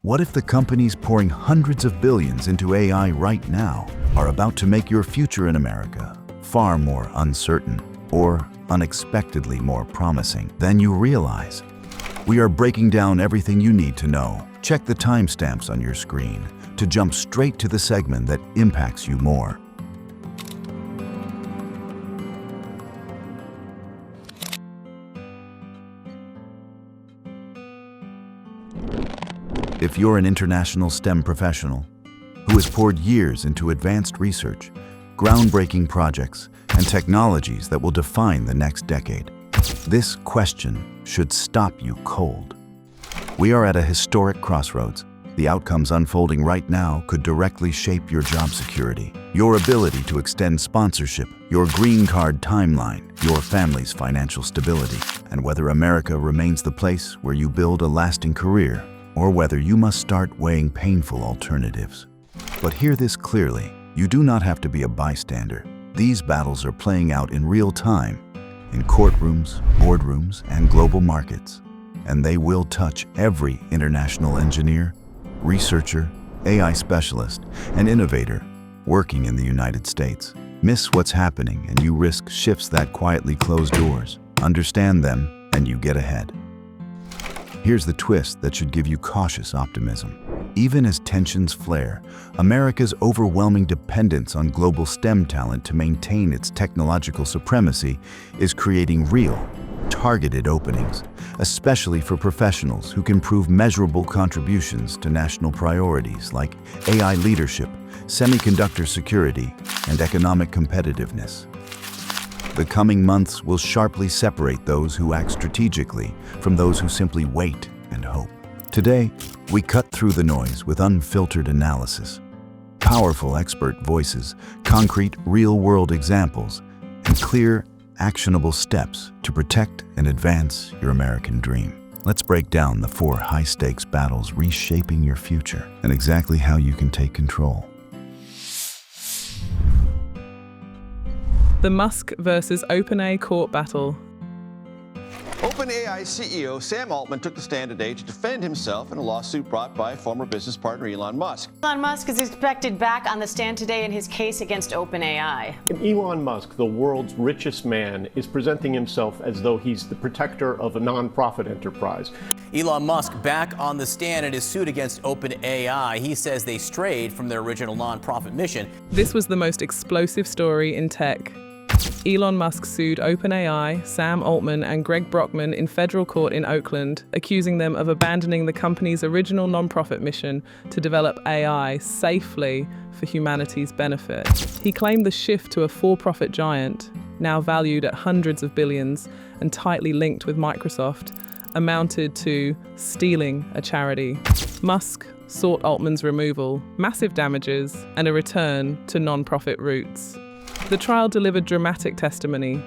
What if the companies pouring hundreds of billions into AI right now are about to make your future in America far more uncertain or unexpectedly more promising than you realize? We are breaking down everything you need to know. Check the timestamps on your screen to jump straight to the segment that impacts you more. If you're an international STEM professional who has poured years into advanced research, groundbreaking projects, and technologies that will define the next decade, this question should stop you cold. We are at a historic crossroads. The outcomes unfolding right now could directly shape your job security, your ability to extend sponsorship, your green card timeline, your family's financial stability, and whether America remains the place where you build a lasting career, or whether you must start weighing painful alternatives. But hear this clearly, you do not have to be a bystander. These battles are playing out in real time, in courtrooms, boardrooms, and global markets. And they will touch every international engineer, researcher, AI specialist, and innovator working in the United States. Miss what's happening and you risk shifts that quietly close doors. Understand them and you get ahead. Here's the twist that should give you cautious optimism. Even as tensions flare, America's overwhelming dependence on global STEM talent to maintain its technological supremacy is creating real, targeted openings, especially for professionals who can prove measurable contributions to national priorities like AI leadership, semiconductor security, and economic competitiveness. The coming months will sharply separate those who act strategically from those who simply wait and hope. Today, we cut through the noise with unfiltered analysis, powerful expert voices, concrete real-world examples, and clear, actionable steps to protect and advance your American dream. Let's break down the 4 high-stakes battles reshaping your future and exactly how you can take control. The Musk versus OpenAI court battle. OpenAI CEO Sam Altman took the stand today to defend himself in a lawsuit brought by former business partner Elon Musk. Elon Musk is expected back on the stand today in his case against OpenAI. Elon Musk, the world's richest man, is presenting himself as though he's the protector of a nonprofit enterprise. Elon Musk back on the stand in his suit against OpenAI. He says they strayed from their original nonprofit mission. This was the most explosive story in tech. Elon Musk sued OpenAI, Sam Altman, and Greg Brockman in federal court in Oakland, accusing them of abandoning the company's original nonprofit mission to develop AI safely for humanity's benefit. He claimed the shift to a for-profit giant, now valued at hundreds of billions and tightly linked with Microsoft, amounted to stealing a charity. Musk sought Altman's removal, massive damages, and a return to nonprofit roots. The trial delivered dramatic testimony.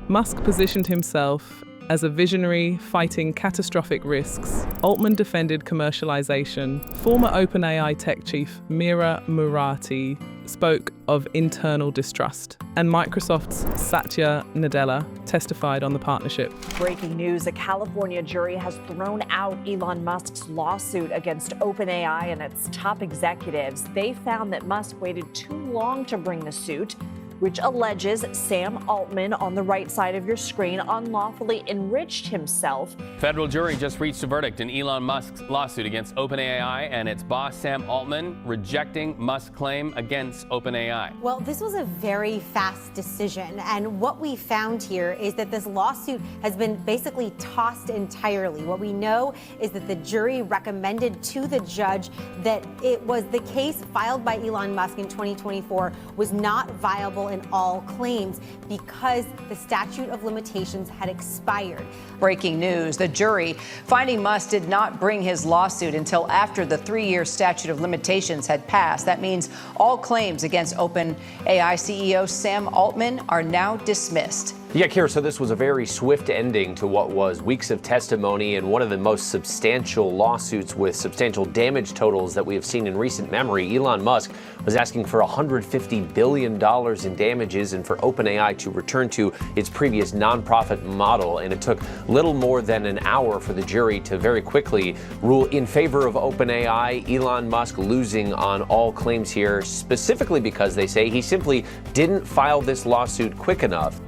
Musk positioned himself as a visionary fighting catastrophic risks. Altman defended commercialization. Former OpenAI tech chief Mira Murati spoke of internal distrust. And Microsoft's Satya Nadella testified on the partnership. Breaking news, a California jury has thrown out Elon Musk's lawsuit against OpenAI and its top executives. They found that Musk waited too long to bring the suit, which alleges Sam Altman, on the right side of your screen, unlawfully enriched himself. Federal jury just reached a verdict in Elon Musk's lawsuit against OpenAI and its boss Sam Altman, rejecting Musk's claim against OpenAI. Well, this was a very fast decision, and what we found here is that this lawsuit has been basically tossed entirely. What we know is that the jury recommended to the judge that it was the case filed by Elon Musk in 2024 was not viable in all claims because the statute of limitations had expired. Breaking news, the jury finding Musk did not bring his lawsuit until after the 3-year statute of limitations had passed. That means all claims against OpenAI CEO Sam Altman are now dismissed. Yeah, Kira, so this was a very swift ending to what was weeks of testimony and one of the most substantial lawsuits with substantial damage totals that we have seen in recent memory. Elon Musk was asking for $150 billion in damages and for OpenAI to return to its previous nonprofit model. And it took little more than an hour for the jury to very quickly rule in favor of OpenAI, Elon Musk losing on all claims here, specifically because they say he simply didn't file this lawsuit quick enough.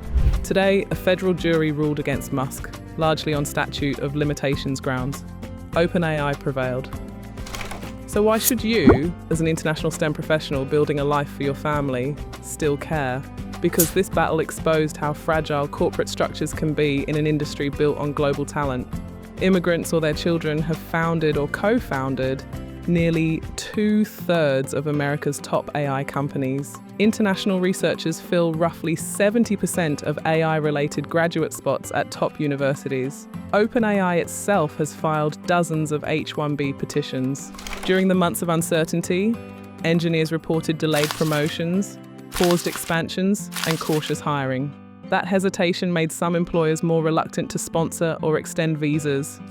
Today, a federal jury ruled against Musk, largely on statute of limitations grounds. OpenAI prevailed. So why should you, as an international STEM professional building a life for your family, still care? Because this battle exposed how fragile corporate structures can be in an industry built on global talent. Immigrants or their children have founded or co-founded nearly 2/3 of America's top AI companies. International researchers fill roughly 70% of AI-related graduate spots at top universities. OpenAI itself has filed dozens of H-1B petitions. During the months of uncertainty, engineers reported delayed promotions, paused expansions, and cautious hiring. That hesitation made some employers more reluctant to sponsor or extend visas.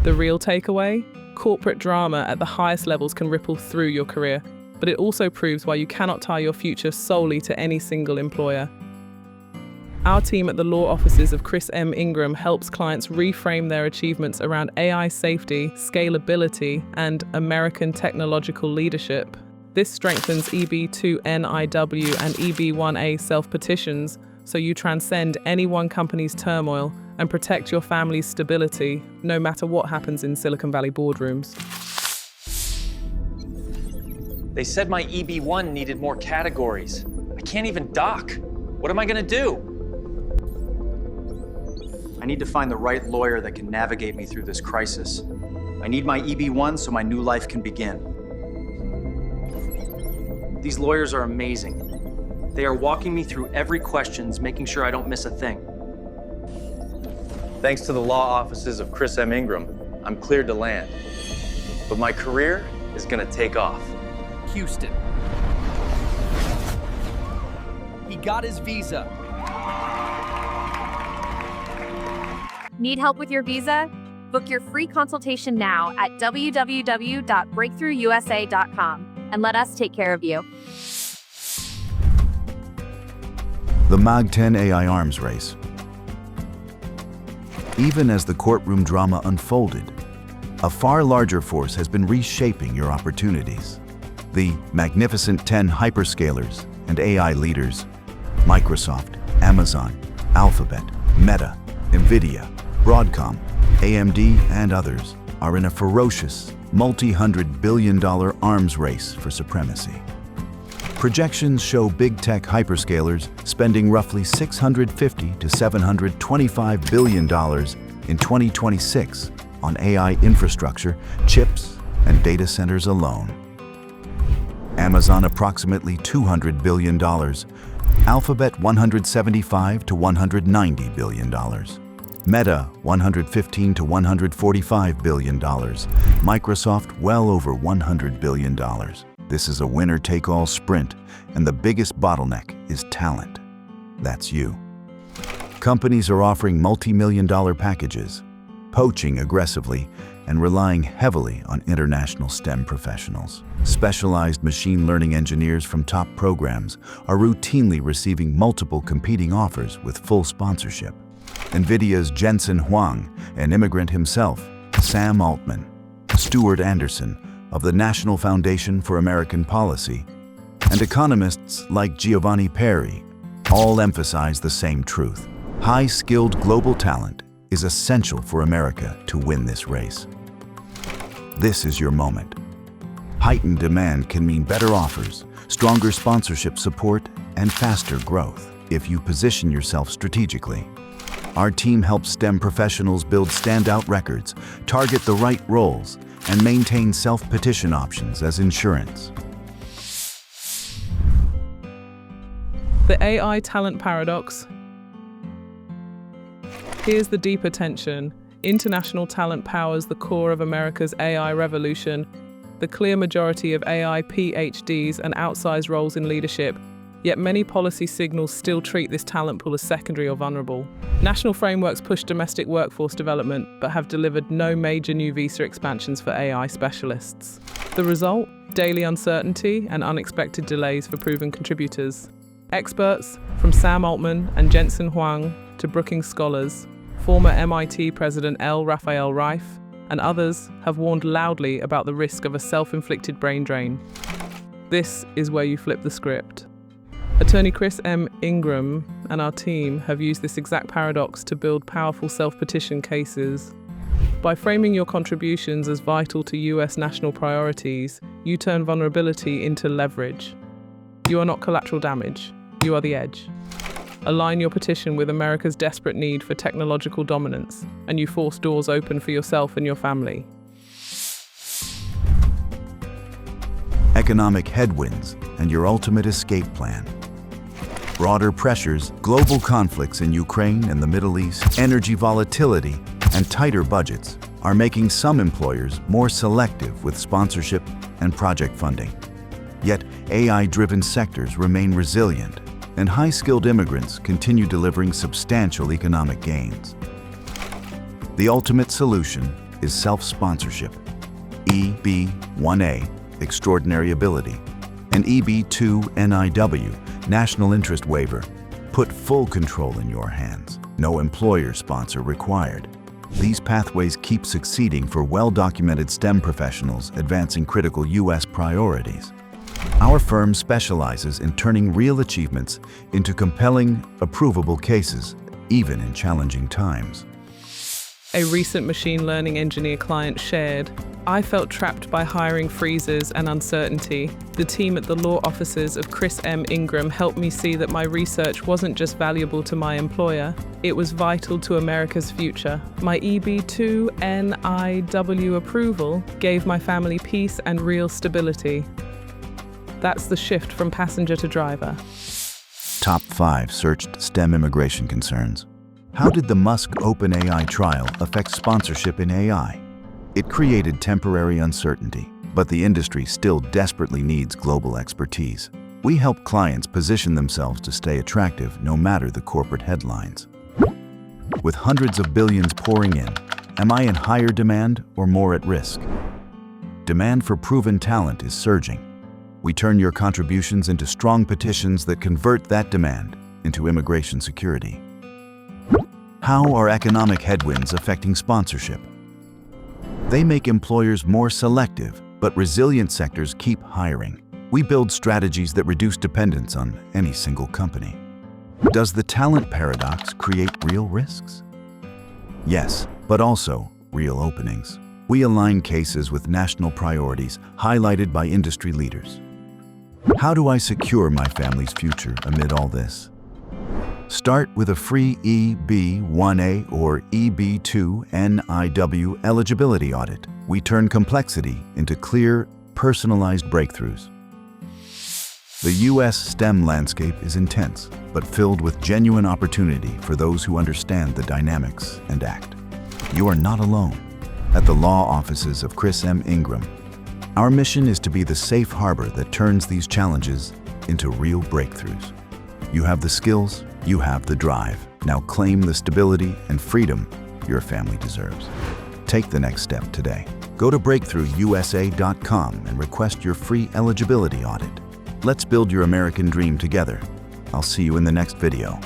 The real takeaway? Corporate drama at the highest levels can ripple through your career, but it also proves why you cannot tie your future solely to any single employer. Our team at the law offices of Chris M. Ingram helps clients reframe their achievements around AI safety, scalability, and American technological leadership. This strengthens EB2NIW and EB1A self-petitions, so you transcend any one company's turmoil and protect your family's stability, no matter what happens in Silicon Valley boardrooms. They said my EB1 needed more categories. I can't even dock. What am I gonna do? I need to find the right lawyer that can navigate me through this crisis. I need my EB1 so my new life can begin. These lawyers are amazing. They are walking me through every questions, making sure I don't miss a thing. Thanks to the law offices of Chris M. Ingram, I'm cleared to land. But my career is gonna take off. Houston. He got his visa. Need help with your visa? Book your free consultation now at www.BreakthroughUSA.com and let us take care of you. The Mag 10 AI arms race. Even as the courtroom drama unfolded, a far larger force has been reshaping your opportunities. The Magnificent 10 hyperscalers and AI leaders, Microsoft, Amazon, Alphabet, Meta, NVIDIA, Broadcom, AMD, and others, are in a ferocious, multi-hundred billion-dollar arms race for supremacy. Projections show big tech hyperscalers spending roughly $650 to $725 billion in 2026 on AI infrastructure, chips, and data centers alone. Amazon approximately $200 billion, Alphabet $175 to $190 billion, Meta $115 to $145 billion, Microsoft well over $100 billion. This is a winner-take-all sprint, and the biggest bottleneck is talent. That's you. Companies are offering multi-million-dollar packages, poaching aggressively, and relying heavily on international STEM professionals. Specialized machine learning engineers from top programs are routinely receiving multiple competing offers with full sponsorship. NVIDIA's Jensen Huang, an immigrant himself, Sam Altman, Stuart Anderson of the National Foundation for American Policy, and economists like Giovanni Perry all emphasize the same truth. High-skilled global talent is essential for America to win this race. This is your moment. Heightened demand can mean better offers, stronger sponsorship support, and faster growth if you position yourself strategically. Our team helps STEM professionals build standout records, target the right roles, and maintain self-petition options as insurance. The AI talent paradox. Here's the deeper tension. International talent powers the core of America's AI revolution. The clear majority of AI PhDs and outsized roles in leadership. Yet many policy signals still treat this talent pool as secondary or vulnerable. National frameworks push domestic workforce development, but have delivered no major new visa expansions for AI specialists. The result? Daily uncertainty and unexpected delays for proven contributors. Experts, from Sam Altman and Jensen Huang to Brookings scholars, former MIT President L. Raphael Reif, and others have warned loudly about the risk of a self-inflicted brain drain. This is where you flip the script. Attorney Chris M. Ingram and our team have used this exact paradox to build powerful self-petition cases. By framing your contributions as vital to US national priorities, you turn vulnerability into leverage. You are not collateral damage, you are the edge. Align your petition with America's desperate need for technological dominance, and you force doors open for yourself and your family. Economic headwinds and your ultimate escape plan. Broader pressures, global conflicts in Ukraine and the Middle East, energy volatility, and tighter budgets are making some employers more selective with sponsorship and project funding. Yet, AI-driven sectors remain resilient, and high-skilled immigrants continue delivering substantial economic gains. The ultimate solution is self-sponsorship. EB-1A, Extraordinary Ability, and EB-2NIW, National Interest Waiver, put full control in your hands. No employer sponsor required. These pathways keep succeeding for well-documented STEM professionals advancing critical U.S. priorities. Our firm specializes in turning real achievements into compelling, approvable cases, even in challenging times. A recent machine learning engineer client shared, "I felt trapped by hiring freezes and uncertainty. The team at the law offices of Chris M. Ingram helped me see that my research wasn't just valuable to my employer, it was vital to America's future. My EB-2NIW approval gave my family peace and real stability." That's the shift from passenger to driver. Top 5 searched STEM immigration concerns. How did the Musk OpenAI trial affect sponsorship in AI? It created temporary uncertainty, but the industry still desperately needs global expertise. We help clients position themselves to stay attractive no matter the corporate headlines. With hundreds of billions pouring in, am I in higher demand or more at risk? Demand for proven talent is surging. We turn your contributions into strong petitions that convert that demand into immigration security. How are economic headwinds affecting sponsorship? They make employers more selective, but resilient sectors keep hiring. We build strategies that reduce dependence on any single company. Does the talent paradox create real risks? Yes, but also real openings. We align cases with national priorities highlighted by industry leaders. How do I secure my family's future amid all this? Start with a free EB-1A or EB-2NIW eligibility audit. We turn complexity into clear, personalized breakthroughs. The U.S. STEM landscape is intense, but filled with genuine opportunity for those who understand the dynamics and act. You are not alone. At the law offices of Chris M. Ingram, our mission is to be the safe harbor that turns these challenges into real breakthroughs. You have the skills, you have the drive. Now claim the stability and freedom your family deserves. Take the next step today. Go to BreakthroughUSA.com and request your free eligibility audit. Let's build your American dream together. I'll see you in the next video.